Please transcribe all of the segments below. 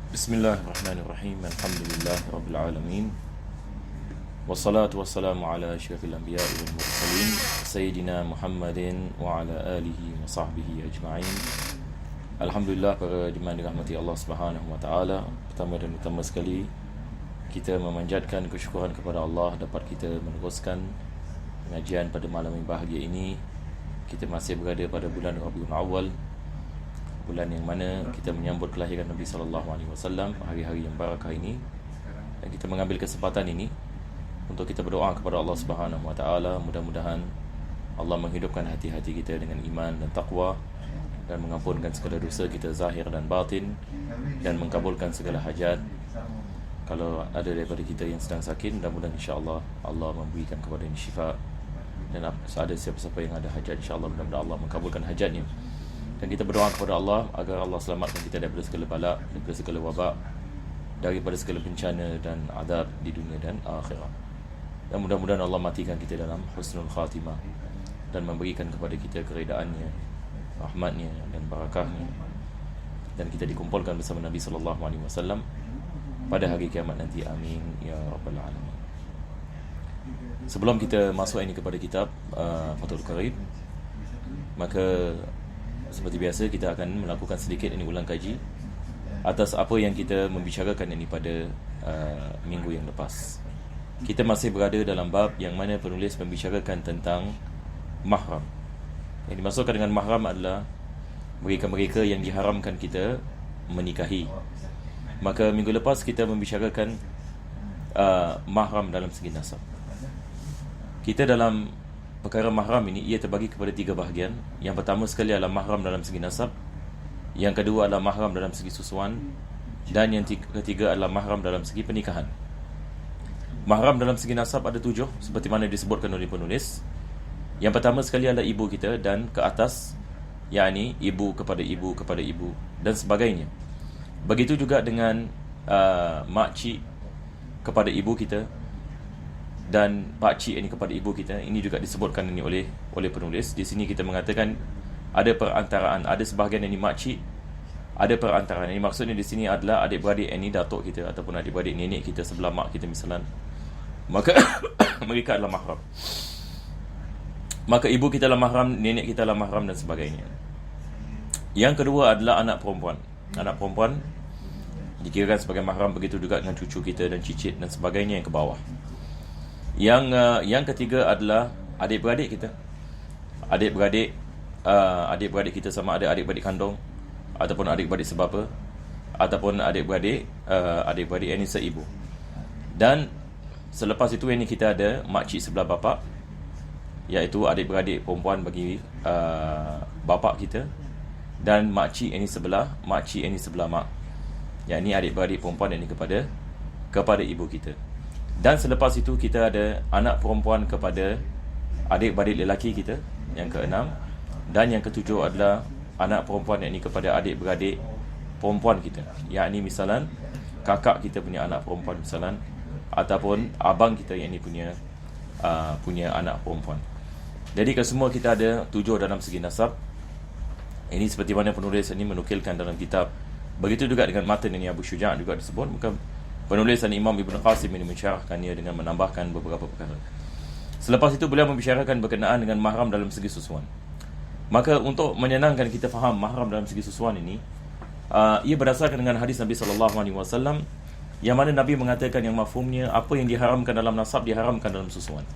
Bismillahirrahmanirrahim. Alhamdulillah Rabbil Alamin. Wassalatu wassalamu ala asyrafil anbiya'i wal mursalin Sayyidina Muhammadin wa ala alihi wa sahbihi ajma'in. Alhamdulillah, para jemaah dirahmati Allah Subhanahu wa taala. Pertama dan utama sekali, kita memanjatkan kesyukuran kepada Allah dapat kita meneruskan pengajian pada malam yang bahagia ini. Kita masih berada pada bulan Rabiul Awal, bulan yang mana kita menyambut kelahiran Nabi SAW, hari-hari yang barakah ini. Dan kita mengambil kesempatan ini untuk kita berdoa kepada Allah Subhanahu wa taala, mudah-mudahan Allah menghidupkan hati-hati kita dengan iman dan taqwa, dan mengampunkan segala dosa kita zahir dan batin, dan mengabulkan segala hajat. Kalau ada daripada kita yang sedang sakit, mudah-mudahan insya-Allah Allah memberikan kepada syifa, dan ada siapa-siapa yang ada hajat, insya-Allah mudah-mudahan Allah mengabulkan hajatnya. Dan kita berdoa kepada Allah agar Allah selamatkan kita daripada segala bala, daripada segala wabak, daripada segala bencana dan azab di dunia dan akhirat. Dan mudah-mudahan Allah matikan kita dalam husnul khatimah dan memberikan kepada kita keredaannya, rahmatnya dan barakahnya, dan kita dikumpulkan bersama Nabi SAW pada hari kiamat nanti. Amin ya rabbal alamin. Sebelum kita masuk ini kepada kitab Fathul Qarib, maka seperti biasa kita akan melakukan sedikit ini ulang kaji atas apa yang kita membicarakan ini pada minggu yang lepas. Kita masih berada dalam bab yang mana penulis membicarakan tentang mahram. Yang dimaksudkan dengan mahram adalah mereka-mereka yang diharamkan kita menikahi. Maka minggu lepas kita membicarakan mahram dalam segi nasab. Kita dalam perkara mahram ini, ia terbagi kepada 3 bahagian. Yang pertama sekali adalah mahram dalam segi nasab, yang kedua adalah mahram dalam segi susuan, dan yang ketiga adalah mahram dalam segi pernikahan. Mahram dalam segi nasab ada 7, seperti mana disebutkan oleh penulis. Yang pertama sekali adalah ibu kita dan ke atas, yakni ibu kepada ibu kepada ibu dan sebagainya. Begitu juga dengan makcik kepada ibu kita, dan pakcik ini kepada ibu kita. Ini juga disebutkan ini oleh penulis. Di sini kita mengatakan ada perantaraan, ada sebahagian ini makcik, ada perantaraan. Ini maksudnya di sini adalah adik-beradik ini datuk kita ataupun adik-beradik nenek kita sebelah mak kita misalnya. Maka mereka adalah mahram. Maka ibu kita adalah mahram, nenek kita adalah mahram dan sebagainya. Yang kedua adalah anak perempuan. Anak perempuan dikirakan sebagai mahram, begitu juga dengan cucu kita dan cicit dan sebagainya yang ke bawah. Yang ketiga adalah adik-beradik kita. Adik-beradik kita sama ada adik-beradik kandung ataupun adik-beradik sebapa, ataupun adik-beradik yang ni seibu. Dan selepas itu ini kita ada makcik sebelah bapa, iaitu adik-beradik perempuan bagi bapa kita, dan makcik ini sebelah mak, yakni adik-beradik perempuan ini kepada ibu kita. Dan selepas itu kita ada anak perempuan kepada adik-beradik lelaki kita, yang keenam. Dan yang ketujuh adalah anak perempuan yang ini kepada adik-beradik perempuan kita, yakni misalan kakak kita punya anak perempuan misalan, ataupun abang kita yang ini punya anak perempuan. Jadi kesemua kita ada 7 dalam segi nasab. Ini seperti mana penulis ini menukilkan dalam kitab. Begitu juga dengan matan ini Abu Syuja' juga disebut. Maka penulisan Imam Ibn Qasim ini mensyarahkannya dengan menambahkan beberapa perkara. Selepas itu beliau membicarakan berkenaan dengan mahram dalam segi susuan. Maka untuk menyenangkan kita faham mahram dalam segi susuan ini, ia berdasarkan dengan hadis Nabi SAW, yang mana Nabi mengatakan yang mafhumnya, apa yang diharamkan dalam nasab diharamkan dalam susuan.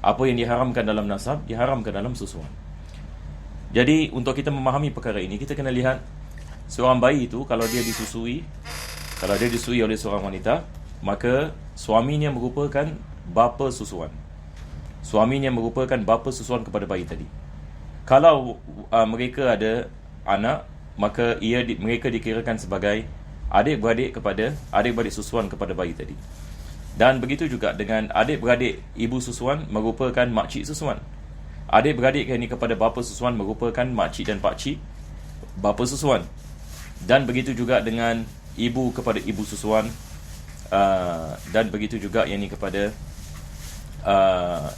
Apa yang diharamkan dalam nasab diharamkan dalam susuan. Jadi untuk kita memahami perkara ini, kita kena lihat seorang bayi itu kalau dia disusui oleh seorang wanita, maka suaminya merupakan bapa susuan. Suaminya merupakan bapa susuan kepada bayi tadi. Kalau mereka ada anak, maka mereka dikirakan sebagai adik-beradik susuan kepada bayi tadi. Dan begitu juga dengan adik-beradik ibu susuan merupakan makcik susuan. Adik-beradik ini kepada bapa susuan merupakan makcik dan pakcik bapa susuan. Dan begitu juga dengan ibu kepada ibu susuan, dan begitu juga yang ini kepada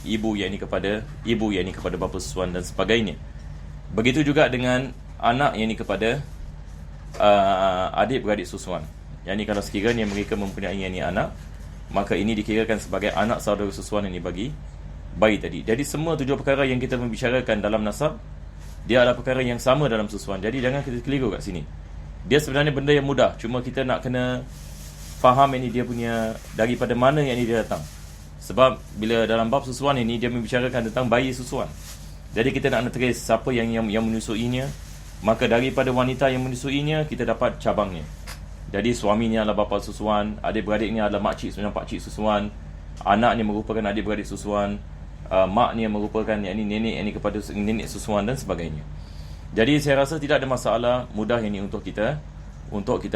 ibu yang ini kepada bapa susuan dan sebagainya. Begitu juga dengan anak yang ini kepada adik-beradik susuan. Yang ni kalau sekiranya mereka mempunyai anak, maka ini dikirakan sebagai anak saudara susuan yang dibagi bayi tadi. Jadi semua 7 perkara yang kita membicarakan dalam nasab, dia adalah perkara yang sama dalam susuan. Jadi jangan kita keliru kat sini. Dia sebenarnya benda yang mudah, cuma kita nak kena faham ini dia punya daripada mana yang ini dia datang. Sebab bila dalam bab susuan ini dia membicarakan tentang bayi susuan. Jadi kita nak trace siapa yang menyusuinya, maka daripada wanita yang menyusuinya kita dapat cabangnya. Jadi suaminya adalah bapa susuan, adik-beradiknya adalah makcik sebenarnya pakcik susuan, anaknya merupakan adik-beradik susuan, maknya merupakan nenek kepada nenek susuan dan sebagainya. Jadi saya rasa tidak ada masalah, mudah ini untuk kita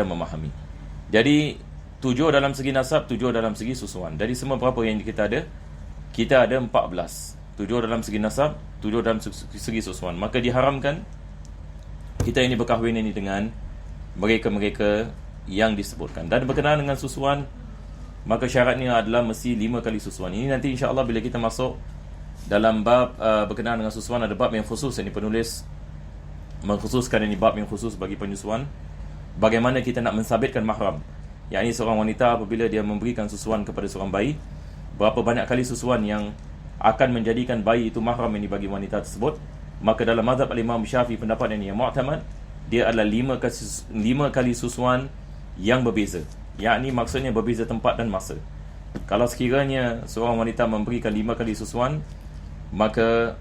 memahami. Jadi 7 dalam segi nasab, 7 dalam segi susuan. Dari semua berapa yang kita ada? Kita ada 14. 7 dalam segi nasab, 7 dalam segi susuan. Maka diharamkan kita ini berkahwin ini dengan mereka-mereka yang disebutkan. Dan berkenaan dengan susuan, maka syaratnya adalah mesti 5 kali susuan. Ini nanti insya-Allah bila kita masuk dalam bab berkenaan dengan susuan, ada bab yang khusus yang penulis mengkhususkan ini bab yang khusus bagi penyusuan. Bagaimana kita nak mensabitkan mahram. Yang ini seorang wanita apabila dia memberikan susuan kepada seorang bayi, berapa banyak kali susuan yang akan menjadikan bayi itu mahram ini bagi wanita tersebut. Maka dalam mazhab al-Imam Syafi'i, pendapat yang mu'tamad, dia adalah 5 kali susuan yang berbeza. Yakni maksudnya berbeza tempat dan masa. Kalau sekiranya seorang wanita memberikan 5 kali susuan, maka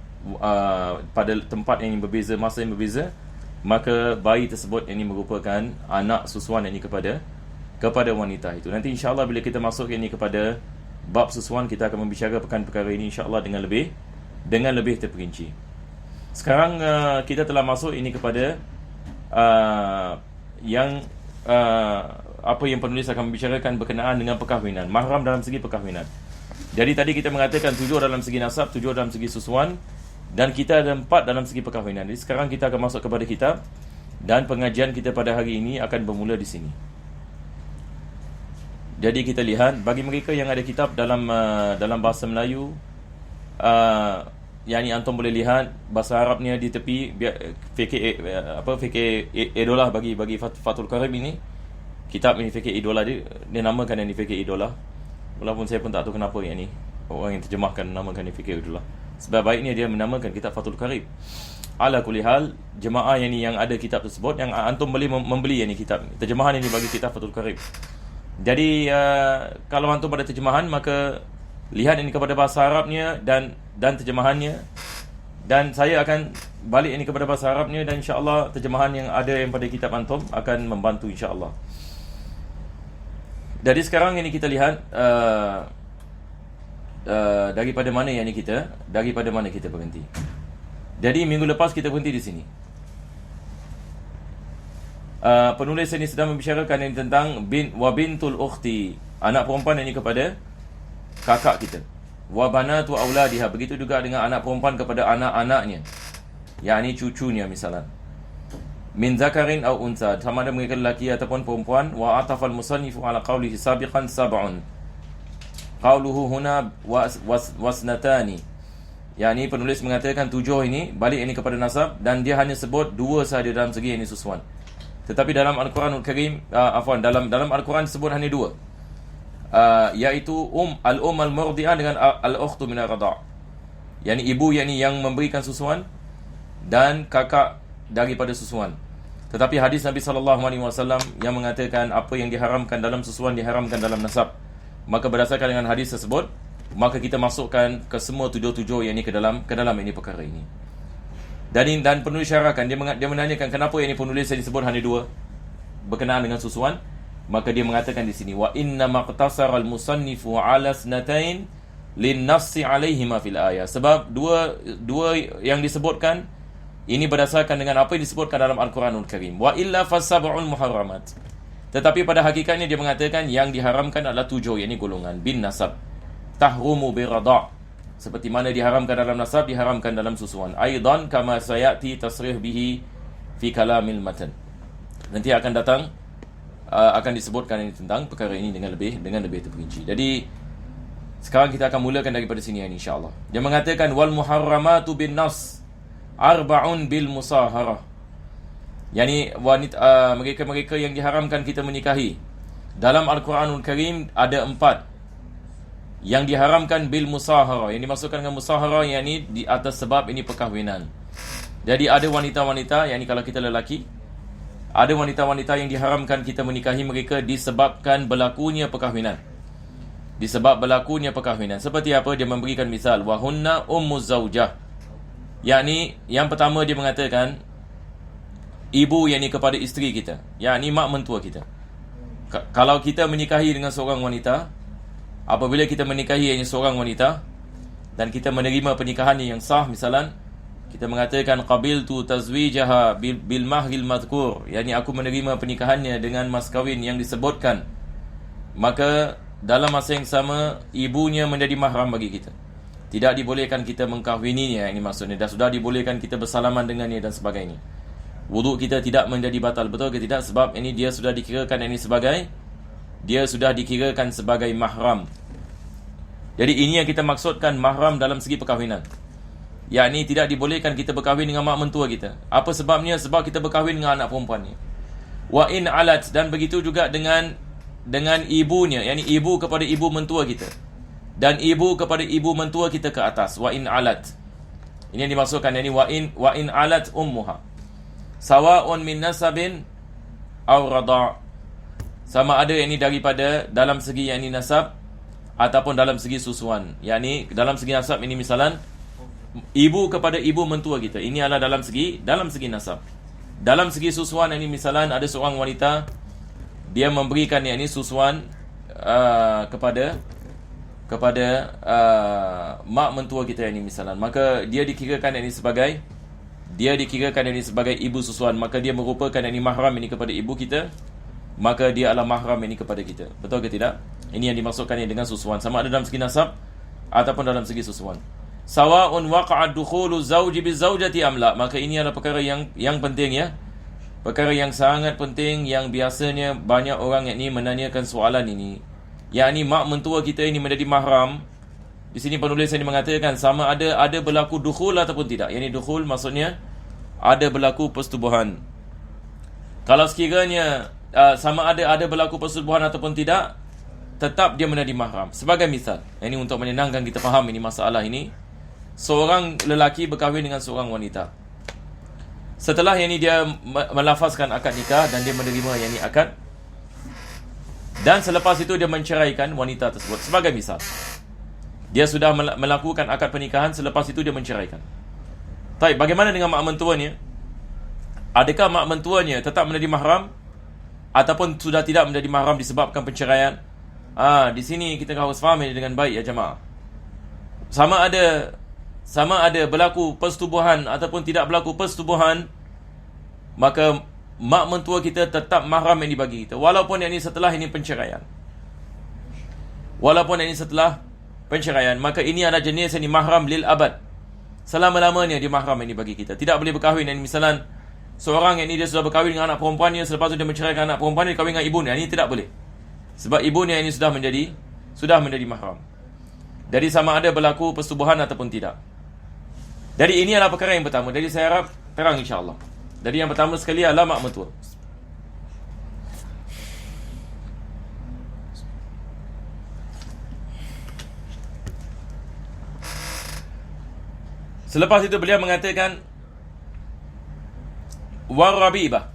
pada tempat yang berbeza, masa yang berbeza, maka bayi tersebut ini merupakan anak susuan ini kepada wanita itu. Nanti insya-Allah bila kita masuk ini kepada bab susuan, kita akan membicarakan perkara ini insya-Allah dengan lebih terperinci. Sekarang kita telah masuk ini kepada apa yang penulis akan membicarakan berkenaan dengan perkahwinan, mahram dalam segi perkahwinan. Jadi tadi kita mengatakan 7 dalam segi nasab, 7 dalam segi susuan, dan kita ada 4 dalam segi perkahwinan. Jadi sekarang kita akan masuk kepada kitab, dan pengajian kita pada hari ini akan bermula di sini. Jadi kita lihat bagi mereka yang ada kitab dalam bahasa Melayu, yang ni antum boleh lihat bahasa Arabnya di tepi, fikih idolah bagi Fathul Karim ini. Kitab ini fikih idolah, dia namakan yang ni fikih idolah. Walaupun saya pun tak tahu kenapa yang ni orang yang terjemahkan namakan ni fikih idolah. Sebab baiknya dia menamakan kitab Fathul Karim. Ala kulli hal, jemaah yang ada kitab tersebut, yang antum boleh membeli yang ni kitab. Terjemahan ini bagi kitab Fathul Karim. Jadi kalau antum pada terjemahan, maka lihat ini kepada bahasa Arabnya dan terjemahannya, dan saya akan balik ini kepada bahasa Arabnya, dan insya-Allah terjemahan yang ada yang pada kitab antum akan membantu insya-Allah. Jadi sekarang ini kita lihat daripada mana kita berhenti. Jadi minggu lepas kita berhenti di sini. Penulis ini sedang membicarakan ini tentang bintul ukhti, anak perempuan ini kepada kakak kita. Wa banatu auladiha, begitu juga dengan anak perempuan kepada anak-anaknya, yakni cucunya misalan. Min zakarin aw unsa, sama ada mereka lelaki ataupun perempuan. Wa atafal musannifu ala qawlihi sabiqan sab'un, qawluhu huna wasnatani, yakni penulis mengatakan 7 ini balik ini kepada nasab, dan dia hanya sebut 2 sahaja dalam segi ini susuan. Tetapi dalam Al-Quranul Karim, dalam Al-Quran sebut hanya 2, iaitu al-um al-murdi'ah dengan al-ukhtu min ar-radha', yakni ibu yang memberikan susuan dan kakak daripada susuan. Tetapi hadis Nabi SAW yang mengatakan apa yang diharamkan dalam susuan diharamkan dalam nasab, maka berdasarkan dengan hadis tersebut, maka kita masukkan ke semua 7 yang ini ke dalam ini perkara ini. Dan penulis syarahkan, dia menanyakan kenapa yang ini penulis yang disebut hanya 2 berkenaan dengan susuan. Maka dia mengatakan di sini, wa inna maqtasara al-musannifu ala snatain lin-nafsi alaihima fil ayah. Sebab dua yang disebutkan ini berdasarkan dengan apa yang disebutkan dalam Al-Quranul Karim. Wa illa fasab'ul muharramat. Tetapi pada hakikatnya dia mengatakan yang diharamkan adalah 7, yakni golongan bin nasab. Tahrumu birada', seperti mana diharamkan dalam nasab, diharamkan dalam susuan. Aidan kama sayati tasrih bihi fi kalamil matan. Nanti akan datang akan disebutkan ini tentang perkara ini dengan lebih terperinci. Jadi sekarang kita akan mulakan daripada sini insya-Allah. Dia mengatakan wal muharramatu bin nas arba'un bil musaharah. Yani wanita mereka yang diharamkan kita menikahi, dalam Al-Quranul Karim ada 4 yang diharamkan bil musahara. Yang dimaksudkan dengan musahara, yang ini di atas sebab ini perkahwinan. Jadi ada wanita-wanita, yang ini kalau kita lelaki, ada wanita-wanita yang diharamkan kita menikahi mereka disebabkan berlakunya perkahwinan. Disebab berlakunya perkahwinan. Seperti apa? Dia memberikan misal, wahunna ummuz zaujah. Yakni yang pertama dia mengatakan ibu, yang ini kepada isteri kita, yakni mak mentua kita. Kalau kita menikahi dengan seorang wanita, apabila kita menikahi yang seorang wanita dan kita menerima pernikahannya yang sah, misalan kita mengatakan qabiltu tazwijaha bil mahril madhkur, yakni aku menerima pernikahannya dengan mas kahwin yang disebutkan, maka dalam masa yang sama ibunya menjadi mahram bagi kita. Tidak dibolehkan kita mengkahwininya, ini maksudnya dah sudah dibolehkan kita bersalaman dengannya dan sebagainya. Wuduk kita tidak menjadi batal, betul ke tidak? Sebab ini dia sudah dikirakan sebagai mahram. Jadi ini yang kita maksudkan mahram dalam segi perkahwinan. Yakni tidak dibolehkan kita berkahwin dengan mak mentua kita. Apa sebabnya? Sebab kita berkahwin dengan anak perempuannya. Wa in alat, dan begitu juga dengan ibunya, yakni ibu kepada ibu mentua kita, dan ibu kepada ibu mentua kita ke atas. Wa in alat, ini yang dimaksudkan, yakni wa in alat ummuha sawa'un min nasabin aw rada', sama ada yang ini daripada dalam segi yang ini nasab ataupun dalam segi susuan. Yakni dalam segi nasab ini misalan ibu kepada ibu mentua kita, ini adalah dalam segi nasab. Dalam segi susuan ini misalan ada seorang wanita, dia memberikan yang ini susuan kepada mak mentua kita ini misalan, maka dia dikirakan ini sebagai ibu susuan, maka dia merupakan ini mahram ini kepada ibu kita, maka dia adalah mahram ini kepada kita. Betul ke tidak? Ini yang dimaksudkan dengan susuan, sama ada dalam segi nasab ataupun dalam segi susuan. Sawa'un waqa'a dukhulu zawji bizaujati amla, maka ini adalah perkara yang penting, ya. Perkara yang sangat penting, yang biasanya banyak orang yang ini menanyakan soalan ini. Yakni mak mentua kita ini menjadi mahram. Di sini penulis ini mengatakan sama ada berlaku dukhul ataupun tidak. Yakni dukhul maksudnya ada berlaku persetubuhan. Kalau sekiranya sama ada berlaku persetubuhan ataupun tidak, tetap dia menjadi mahram. Sebagai misal, ini untuk menyenangkan kita faham ini masalah ini, seorang lelaki berkahwin dengan seorang wanita. Setelah yang ini dia melafazkan akad nikah dan dia menerima yang ini akad, dan selepas itu dia menceraikan wanita tersebut. Sebagai misal, dia sudah melakukan akad pernikahan, selepas itu dia menceraikan. Baik, bagaimana dengan mak mentuanya? Adakah mak mentuanya tetap menjadi mahram ataupun sudah tidak menjadi mahram disebabkan perceraian? Di sini kita harus faham ini dengan baik, ya jemaah. Sama ada berlaku persetubuhan ataupun tidak berlaku persetubuhan, maka mak mentua kita tetap mahram yang dibagi kita, walaupun yang ini setelah ini perceraian. Maka ini adalah jenis yang ini mahram lil abad. Selama-lamanya dia mahram yang dibagi kita. Tidak boleh berkahwin. Yang misalan seorang yang ini dia sudah berkahwin dengan anak perempuannya, selepas itu dia menceraikan anak perempuannya, dia kahwin dengan ibunya. Ini tidak boleh. Sebab ibunya ini sudah menjadi mahram. Jadi sama ada berlaku persetubuhan ataupun tidak. Jadi ini adalah perkara yang pertama. Jadi saya harap terang insya-Allah. Jadi yang pertama sekali adalah mak mentua. Selepas itu beliau mengatakan warabibah.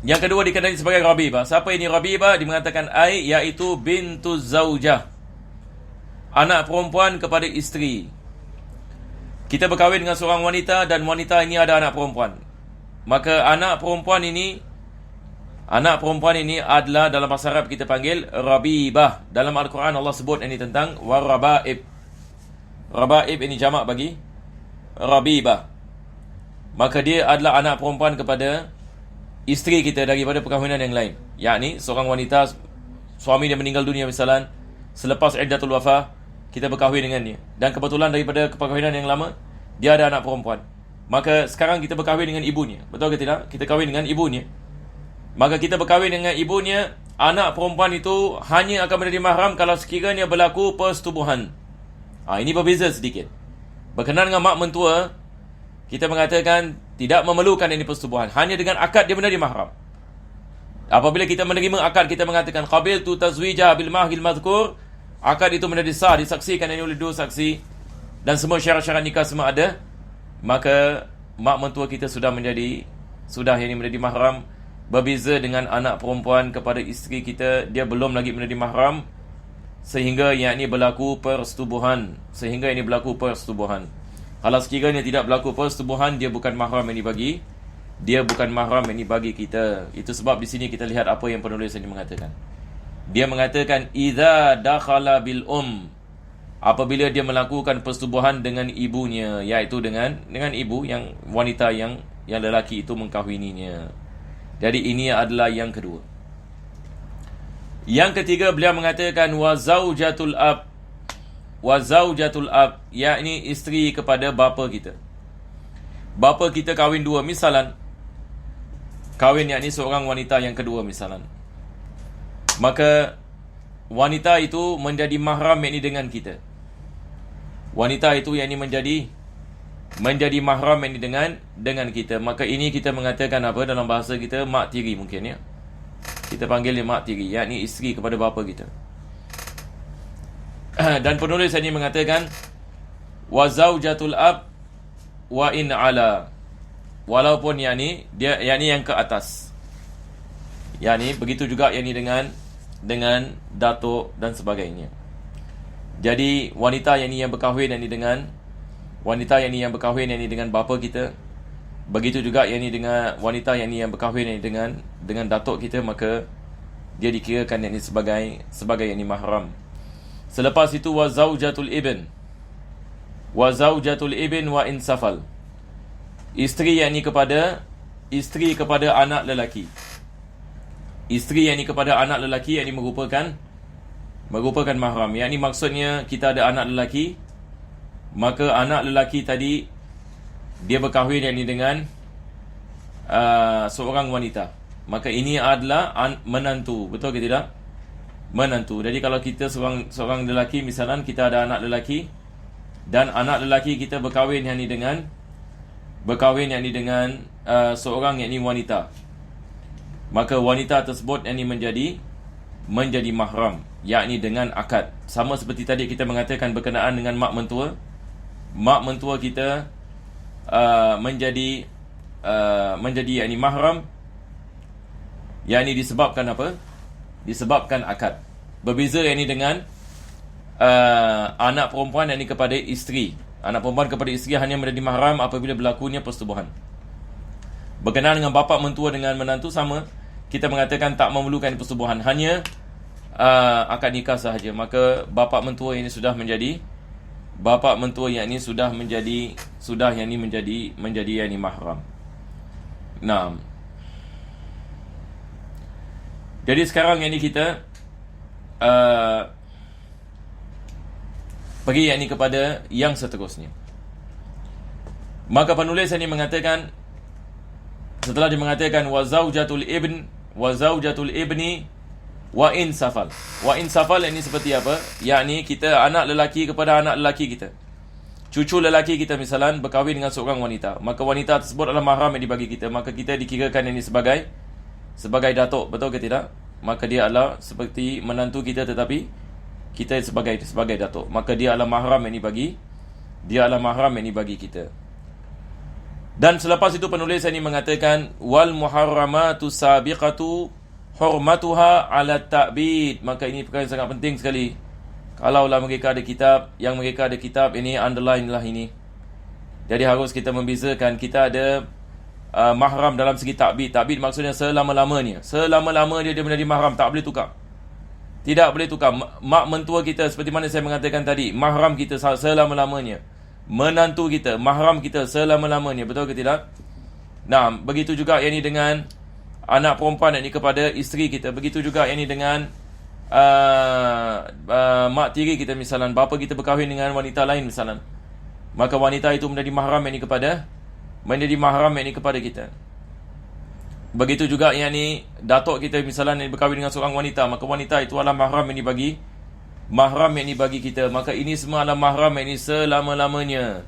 Yang kedua dikenali sebagai rabibah. Siapa ini rabibah? Dia mengatakan iaitu bintu zaujah, anak perempuan kepada isteri. Kita berkahwin dengan seorang wanita dan wanita ini ada anak perempuan. Maka anak perempuan ini adalah dalam bahasa Arab kita panggil rabibah. Dalam Al-Quran Allah sebut ini tentang warabaib. Rabaib ini jamak bagi rabibah. Maka dia adalah anak perempuan kepada isteri kita daripada perkahwinan yang lain. Yakni seorang wanita, suami dia meninggal dunia misalan, selepas iddatul wafah kita berkahwin dengannya, dan kebetulan daripada perkahwinan yang lama dia ada anak perempuan, maka sekarang kita berkahwin dengan ibunya. Betul ke tidak? Kita kahwin dengan ibunya. Maka kita berkahwin dengan ibunya. Anak perempuan itu hanya akan menjadi mahram kalau sekiranya berlaku persetubuhan. Ini berbeza sedikit. Berkenaan dengan mak mentua, kita mengatakan tidak memerlukan ini persetubuhan. Hanya dengan akad dia menjadi mahram. Apabila kita menerima akad, kita mengatakan qabiltu tazwijah bil mahil madhkur, akad itu menjadi sah, disaksikan oleh dua saksi, dan semua syarat-syarat nikah semua ada, maka mak mentua kita sudah yang menjadi mahram. Berbeza dengan anak perempuan kepada isteri kita, dia belum lagi menjadi mahram sehingga yang ini berlaku persetubuhan. Kalau sekiranya tidak berlaku persetubuhan, dia bukan mahram yang dibagi. Dia bukan mahram yang dibagi kita. Itu sebab di sini kita lihat apa yang penulis ini mengatakan. Dia mengatakan idza dakhala bil apabila dia melakukan persetubuhan dengan ibunya, iaitu dengan ibu yang wanita yang lelaki itu mengkahwininya. Jadi ini adalah yang kedua. Yang ketiga, beliau mengatakan wa zaujatul ab, yakni isteri kepada bapa kita. Bapa kita kahwin dua, misalan kahwin yakni seorang wanita yang kedua misalan. Maka wanita itu menjadi mahram yakni dengan kita. Wanita itu yakni menjadi mahram yakni dengan kita. Maka ini kita mengatakan apa dalam bahasa kita, mak tiri mungkin ya. Kita panggil dia mak tiri, yakni isteri kepada bapa kita. Dan penulis ini mengatakan wa zaujatul ab wa in ala, walaupun yakni yang ke atas. Yakni begitu juga yakni dengan datuk dan sebagainya. Jadi wanita yang berkahwin dengan bapa kita, begitu juga dengan wanita yang berkahwin dengan datuk kita, maka dia dikirakan sebagai mahram. Selepas itu wa zaujatul ibn wa insafal, isteri kepada anak lelaki. Isteri kepada anak lelaki yang merupakan mahram. Yang ini maksudnya kita ada anak lelaki, maka anak lelaki tadi dia berkahwin dengan seorang wanita, maka ini adalah menantu, betul ke tidak? Menantu. Jadi kalau kita seorang lelaki, misalnya kita ada anak lelaki, dan anak lelaki kita berkahwin dengan seorang wanita, maka wanita tersebut menjadi mahram, yakni dengan akad. Sama seperti tadi kita mengatakan berkenaan dengan mak mentua kita menjadi yakni mahram, yakni disebabkan apa? Disebabkan akad. Berbeza yakni dengan anak perempuan yakni kepada isteri. Anak perempuan kepada isteri hanya menjadi mahram apabila berlakunya persetubuhan. Berkenaan dengan bapa mentua dengan menantu sama, kita mengatakan tak memerlukan persetubuhan, hanya akad nikah sahaja. Maka bapa mentua ini sudah menjadi mahram. Nah, jadi sekarang ini kita pergi kepada yang seterusnya. Maka penulis ini mengatakan, setelah dia mengatakan wa zaujatul ibni wa insafal. Wa insafal ini seperti apa? Yakni kita anak lelaki kepada anak lelaki kita. Cucu lelaki kita misalan berkahwin dengan seorang wanita, maka wanita tersebut adalah mahram yang dibagi kita, maka kita dikirakan ini sebagai datuk, betul ke tidak? Maka dia adalah seperti menantu kita, tetapi kita sebagai datuk, maka dia adalah mahram yang dibagi kita. Dan selepas itu penulis ini mengatakan wal muharramatu sabiqatu hurmatuha ala ta'bid. Maka ini perkara yang sangat penting sekali. Kalaulah mereka ada kitab, ini underline lah ini. Jadi harus kita membezakan, kita ada mahram dalam segi ta'bid. Ta'bid maksudnya selama-lamanya. Selama-lamanya dia menjadi mahram, tak boleh tukar. Tidak boleh tukar. Mak mentua kita, seperti mana saya mengatakan tadi, mahram kita selama-lamanya. Menantu kita, mahram kita selama-lamanya, betul ke tidak? Nah, begitu juga yang ini dengan anak perempuan yang ini kepada isteri kita. Begitu juga yang ini dengan mak tiri kita misalan, bapa kita berkahwin dengan wanita lain misalan, maka wanita itu menjadi mahram yang ini kepada kita. Begitu juga yang ini datuk kita misalan yang berkahwin dengan seorang wanita, maka wanita itu adalah mahram yang dibagi kita. Maka ini semua adalah mahram yang ini selama-lamanya.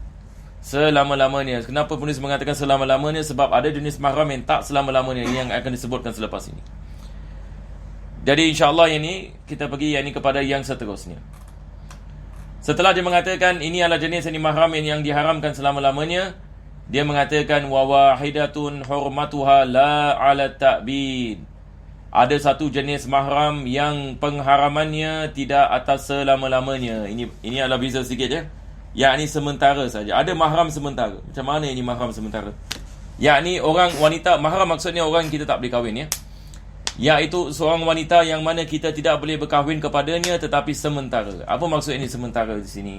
Kenapa penulis mengatakan selama-lamanya? Sebab ada jenis mahram yang tak selama-lamanya, yang akan disebutkan selepas ini. Jadi insya-Allah yang ni kita pergi yang ni kepada yang seterusnya. Setelah dia mengatakan ini adalah jenis yang mahram yang diharamkan selama-lamanya, dia mengatakan wa wahidatun hurmatuha la 'ala ta'bid. Ada satu jenis mahram yang pengharamannya tidak atas selama-lamanya. Ini adalah beza sikit ya. Yakni sementara saja. Ada mahram sementara. Macam mana ini mahram sementara? Yakni orang wanita, mahram maksudnya orang yang kita tak boleh kahwin ya. Iaitu seorang wanita yang mana kita tidak boleh berkahwin kepadanya tetapi sementara. Apa maksud ini sementara di sini?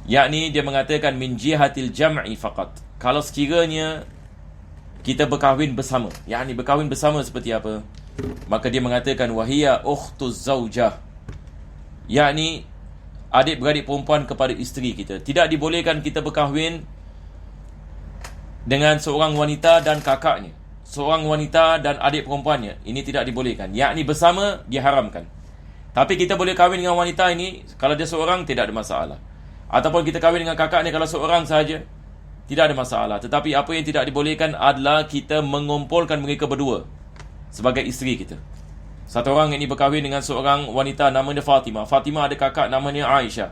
Yakni dia mengatakan min jihatil jam'i faqat. Kalau sekiranya kita berkahwin bersama, yakni berkahwin bersama seperti apa? Maka dia mengatakan wahiyya ukhtuz zaujah. Yakni adik-beradik perempuan kepada isteri kita. Tidak dibolehkan kita berkahwin dengan seorang wanita dan kakaknya, seorang wanita dan adik perempuannya. Ini tidak dibolehkan. Yakni bersama diharamkan. Tapi kita boleh kahwin dengan wanita ini kalau dia seorang, tidak ada masalah. Ataupun kita kahwin dengan kakaknya kalau seorang sahaja, tidak ada masalah. Tetapi apa yang tidak dibolehkan adalah kita mengumpulkan mereka berdua sebagai isteri kita. Satu orang ini berkahwin dengan seorang wanita namanya Fatimah. Fatimah ada kakak namanya Aisyah.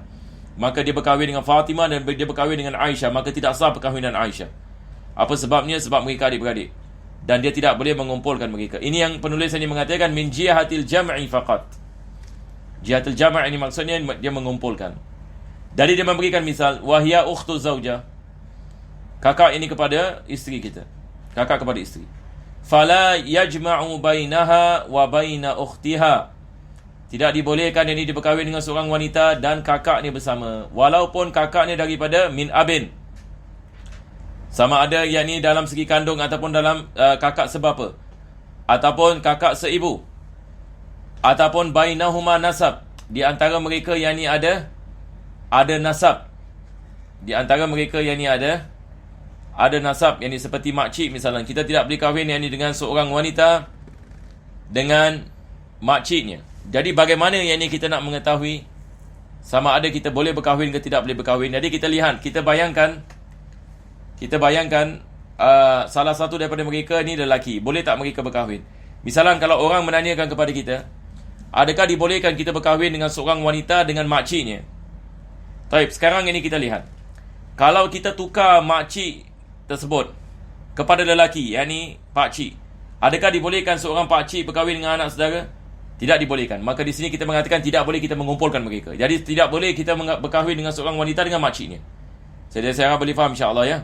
Maka dia berkahwin dengan Fatimah dan dia berkahwin dengan Aisyah. Maka tidak sah perkahwinan Aisyah. Apa sebabnya? Sebab mereka adik-beradik. Dan dia tidak boleh mengumpulkan mereka. Ini yang penulis ini mengatakan min jihatil jam'i faqat. Jihatil jam' ini maksudnya dia mengumpulkan. Jadi dia memberikan misal wahya ukhtu zaujah. Kakak ini kepada isteri kita. Kakak kepada isteri. Fala yajma'u bainaha wa baina ukhtiha. Tidak dibolehkan ini dia berkahwin dengan seorang wanita dan kakaknya bersama. Walaupun kakaknya daripada min abin. Sama ada yang ni dalam segi kandung ataupun dalam kakak sebapa, ataupun kakak seibu, ataupun bainahuma nasab. Di antara mereka yang ni ada nasab. Di antara mereka yang ni ada nasab, yang ni seperti makcik misalnya. Kita tidak boleh kahwin yang ni dengan seorang wanita dengan makciknya. Jadi bagaimana yang ni kita nak mengetahui sama ada kita boleh berkahwin ke tidak boleh berkahwin? Jadi kita lihat, kita bayangkan salah satu daripada mereka ni lelaki. Boleh tak mereka berkahwin? Misalnya kalau orang menanyakan kepada kita, adakah dibolehkan kita berkahwin dengan seorang wanita dengan makciknya? Baik, sekarang ini kita lihat. Kalau kita tukar makcik tersebut kepada lelaki, yakni pakcik, adakah dibolehkan seorang pakcik berkahwin dengan anak saudara? Tidak dibolehkan. Maka di sini kita mengatakan tidak boleh kita mengumpulkan mereka. Jadi tidak boleh kita berkahwin dengan seorang wanita dengan makciknya. Saya harap boleh faham insya-Allah ya.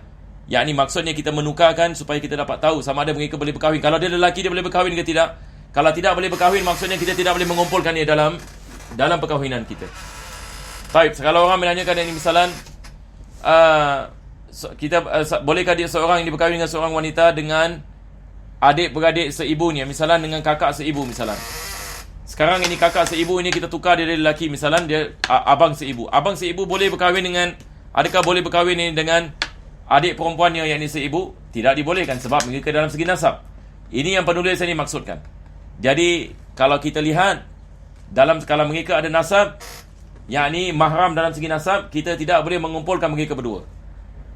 Yakni maksudnya kita menukarkan supaya kita dapat tahu sama ada mereka boleh berkahwin. Kalau dia lelaki dia boleh berkahwin ke tidak? Kalau tidak boleh berkahwin, maksudnya kita tidak boleh mengumpulkannya dalam perkahwinan kita. Baik, kalau orang menanyakan ini misalan bolehkah dia seorang yang berkahwin dengan seorang wanita dengan adik-beradik seibunya, misalan dengan kakak seibu misalan. Sekarang ini kakak seibu ini kita tukar dia lelaki, misalan dia abang seibu. Abang seibu boleh berkahwin dengan, adakah boleh berkahwin ini dengan adik perempuannya yang ini seibu? Tidak dibolehkan sebab mereka dalam segi nasab. Ini yang penulis ini maksudkan. Jadi kalau kita lihat kalau mereka ada nasab, yakni mahram dalam segi nasab, kita tidak boleh mengumpulkan mereka berdua.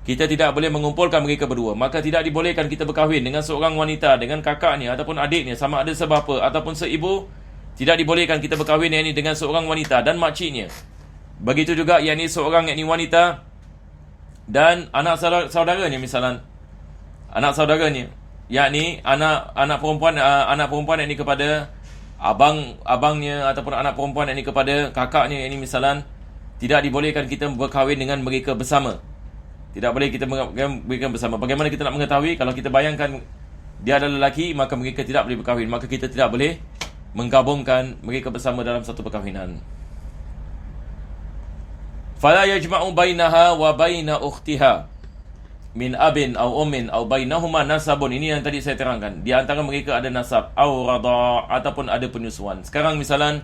Kita tidak boleh mengumpulkan mereka berdua. Maka tidak dibolehkan kita berkahwin dengan seorang wanita dengan kakaknya ataupun adiknya, sama ada sebapa ataupun seibu. Tidak dibolehkan kita berkahwin yakni dengan seorang wanita dan makciknya. Begitu juga yakni seorang yakni wanita dan anak saudaranya misalan. Anak saudaranya, yakni anak perempuan yakni kepada abangnya ataupun anak perempuan yakni kepada kakaknya yakni misalan, tidak dibolehkan kita berkahwin dengan mereka bersama. Tidak boleh kita berkahwin bersama. Bagaimana kita nak mengetahui? Kalau kita bayangkan dia adalah lelaki, maka mereka tidak boleh berkahwin. Maka kita tidak boleh menggabungkan mereka bersama dalam satu perkahwinan. Fala yajma'u bainaha wa baina ukhtiha min abin au ummin au bainahuma nasabun. Ini yang tadi saya terangkan. Di antara mereka ada nasab au radha' ataupun ada penyusuan. Sekarang misalan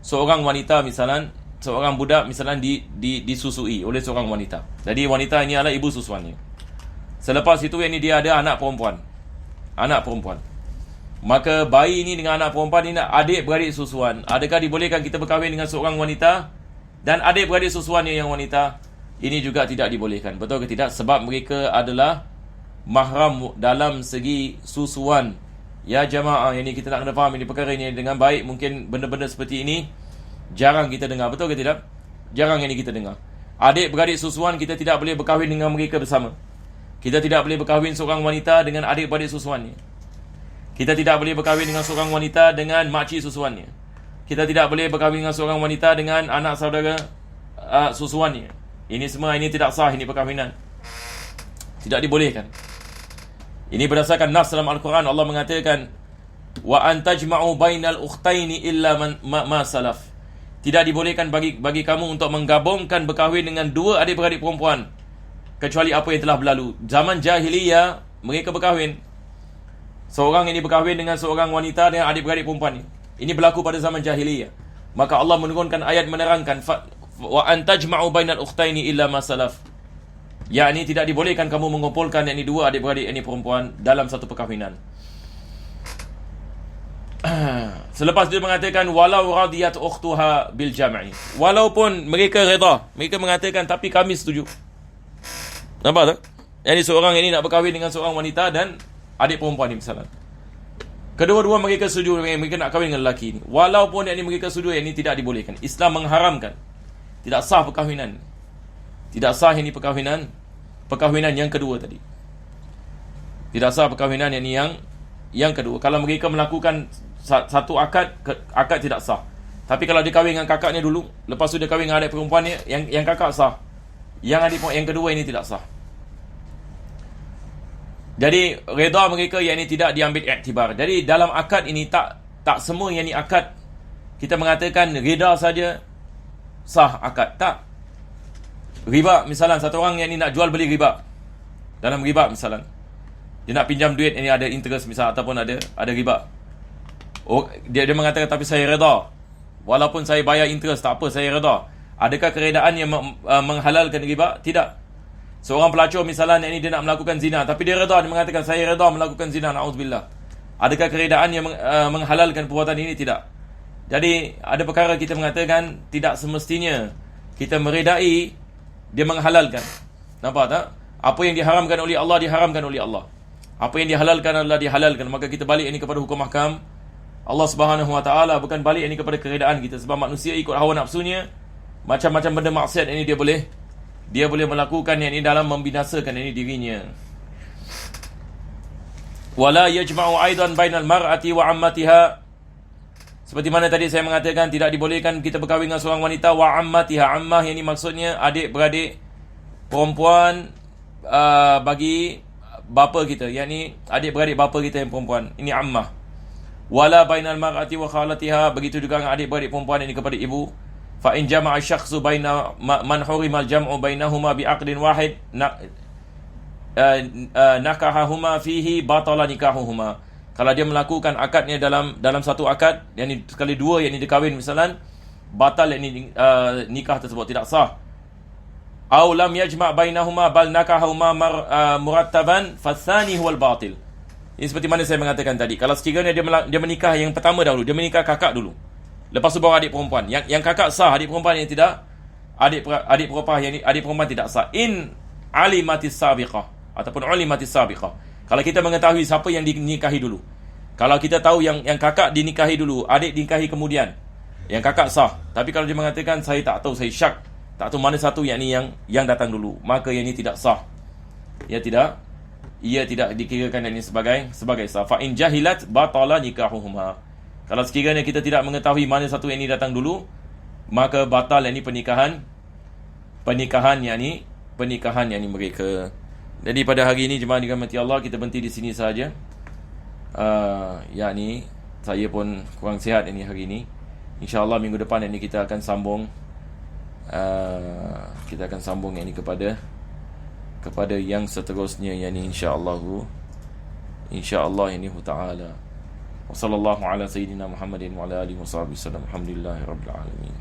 seorang wanita, misalan seorang budak misalan disusui oleh seorang wanita. Jadi wanita ini adalah ibu susuannya. Selepas itu ini dia ada anak perempuan. Maka bayi ini dengan anak perempuan ini adik-beradik susuan. Adakah dibolehkan kita berkahwin dengan seorang wanita dan adik-beradik susuannya yang wanita? Ini juga tidak dibolehkan. Betul ke tidak? Sebab mereka adalah mahram dalam segi susuan, Ya jamaah, ini kita nak kena faham ini perkara ini dengan baik. Mungkin benda-benda seperti ini jarang kita dengar, betul ke tidak? Jarang ini kita dengar. Adik-beradik susuan kita tidak boleh berkahwin dengan mereka bersama. Kita tidak boleh berkahwin seorang wanita dengan adik-beradik susuannya. Kita tidak boleh berkahwin dengan seorang wanita dengan makcik susuannya. Kita tidak boleh berkahwin dengan seorang wanita dengan anak saudara susuannya. Ini semua ini tidak sah, ini perkahwinan. Tidak dibolehkan. Ini berdasarkan nas dalam Al-Quran. Allah mengatakan, wa an tajma'u bainal ukhtaini illa ma salaf. Tidak dibolehkan bagi kamu untuk menggabungkan berkahwin dengan dua adik-beradik perempuan kecuali apa yang telah berlalu. Zaman jahiliyah mereka berkahwin. Seorang ini berkahwin dengan seorang wanita dengan adik-beradik perempuan. Ini berlaku pada zaman jahiliyah. Maka Allah menurunkan ayat menerangkan, wa an tajma'u bainal ukhtaini illa ma salaf. Yakni tidak dibolehkan kamu mengumpulkan yakni dua adik-beradik yakni perempuan dalam satu perkahwinan. Selepas dia mengatakan walau radiyat ukhtuha bil jam'i. Walaupun mereka redha, mereka mengatakan tapi kami setuju. Nampak tak? Yakni seorang ini nak berkahwin dengan seorang wanita dan adik perempuan ni misalnya. Kedua-dua mereka setuju, mereka nak kahwin dengan lelaki ni. Walaupun yakni mereka setuju, yakni tidak dibolehkan. Islam mengharamkan. Tidak sah perkahwinan. Tidak sah ini perkahwinan yang kedua tadi. Tidak sah perkahwinan yang kedua. Kalau mereka melakukan satu akad tidak sah. Tapi kalau dia kahwin dengan kakaknya dulu, lepas tu dia kahwin dengan adik perempuannya, yang kakak sah. Yang kedua ini tidak sah. Jadi reda mereka yang ini tidak diambil iktibar. Jadi dalam akad ini tak semua yang ini akad kita mengatakan reda saja sah akad. Tak. Riba misalnya, satu orang yang ni nak jual beli riba. Dalam riba misalnya, dia nak pinjam duit, ini ada interest misalnya, ataupun ada riba. Dia mengatakan tapi saya reda, walaupun saya bayar interest tak apa, saya reda. Adakah keredaan yang menghalalkan riba? Tidak. Seorang pelacur misalnya yang ni dia nak melakukan zina, tapi dia reda, dia mengatakan saya reda melakukan zina, na'udzubillah. Adakah keredaan yang menghalalkan perbuatan ini? Tidak. Jadi ada perkara kita mengatakan tidak semestinya kita meredai dia menghalalkan. Nampak tak? Apa yang diharamkan oleh Allah, diharamkan oleh Allah. Apa yang dihalalkan adalah dihalalkan. Maka kita balik ini kepada hukum mahkam Allah Subhanahu Wa Taala, bukan balik ini kepada keredaan kita. Sebab manusia ikut hawa nafsunya, macam-macam benda maksiat ini dia boleh melakukan yang ini dalam membinasakan ini dirinya. Wala yajma'u aidan bainal mar'ati wa ammatiha. Seperti mana tadi saya mengatakan, tidak dibolehkan kita berkahwin dengan seorang wanita wa ammatiha. Ammah yang ini maksudnya adik-beradik perempuan bagi bapa kita, yakni adik-beradik bapa kita yang perempuan. Ini ammah. Wala bainal mar'ati wa khalatiha. Begitu juga dengan adik-beradik perempuan ini kepada ibu. Fa in jama'a syakhsu baina man hurimal jam'u bainahuma bi'aqdin wahid nakahahuma fihi batala nikahuhuma. Kalau dia melakukan akadnya dalam satu akad, yakni sekali dua, yakni dia kahwin misalnya, batal yakni nikah tersebut tidak sah. Aw lam yajma' bainahuma bal nakahahuma murattaban fathani huwal batil. Ini seperti mana saya mengatakan tadi. Kalau sekiranya dia menikah yang pertama dahulu, dia menikah kakak dulu, lepas tu baru adik perempuan. Yang kakak sah, adik perempuan yang tidak, adik perempuan yang adik perempuan tidak sah. In alimatis sabiqah ataupun ulimatis sabiqah. Kalau kita mengetahui siapa yang dinikahi dulu. Kalau kita tahu yang kakak dinikahi dulu, adik dinikahi kemudian, yang kakak sah. Tapi kalau dia mengatakan saya tak tahu, saya syak, tak tahu mana satu yang datang dulu, maka yang ini tidak sah. Ia tidak dikirakan ini sebagai sah. Fa in jahilat batala nikahuhuma. Kalau sekiranya kita tidak mengetahui mana satu yang ini datang dulu, maka batal yang ini pernikahan yang ini mereka. Jadi pada hari ini jemaah dirahmati Allah, kita berhenti di sini saja. Yakni saya pun kurang sihat ini hari ini. InsyaAllah minggu depan ini kita akan sambung. Kita akan sambung ini kepada yang seterusnya, yakni insyaAllah ini ta'ala. Wa sallallahu ala sayyidina Muhammadin wa ala alihi wa sahbihi wasallam. Alhamdulillahirabbil alamin.